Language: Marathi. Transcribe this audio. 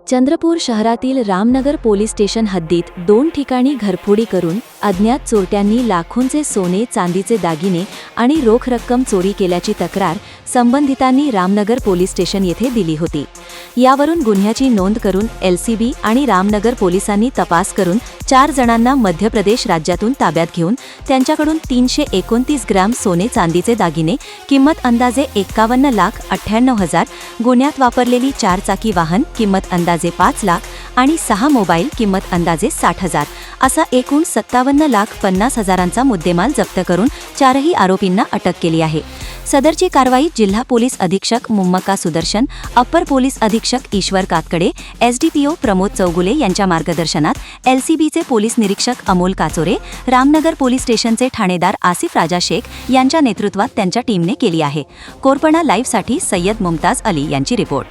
चंद्रपूर शहरातील रामनगर पोलीस स्टेशन हद्दीत 2 ठिकाणी घरफोडी करून अज्ञात चोरट्यांनी लाखोंचे सोने, चांदीचे दागिने आणि रोख रक्कम चोरी केल्याची तक्रार संबंधितांनी रामनगर पोलीस स्टेशन येथे दिली होती। यावरून गुन्ह्याची नोंद करून LCB आणि रामनगर पोलिसांनी तपास करून 4 जणांना मध्य प्रदेश राज्यातून ताब्यात घेऊन त्यांच्याकडून 329 ग्रॅम सोने चांदीचे दागिने किंमत अंदाजे 51,98,000, गुन्ह्यात वापरलेली 4 चाकी वाहन किंमत अंदाजे 5 लाख आणि 6 मोबाईल किंमत अंदाजे 60,000 असा एकूण 57,50,000चा मुद्देमाल जप्त करून 4ही आरोपींना अटक केली आहे। सदरची कारवाई जिल्हा पोलीस अधीक्षक मुम्मका सुदर्शन, अप्पर पोलीस अधीक्षक ईश्वर कातकडे, SDPO प्रमोद चौगुले यांच्या मार्गदर्शनात LCBचे पोलीस निरीक्षक अमोल काचोरे, रामनगर पोलीस स्टेशनचे ठाणेदार आसिफ राजा शेख यांच्या नेतृत्वात त्यांच्या टीमने केली आहे। कोरपणा लाईव्हसाठी सय्यद मुमताज अली यांची रिपोर्ट।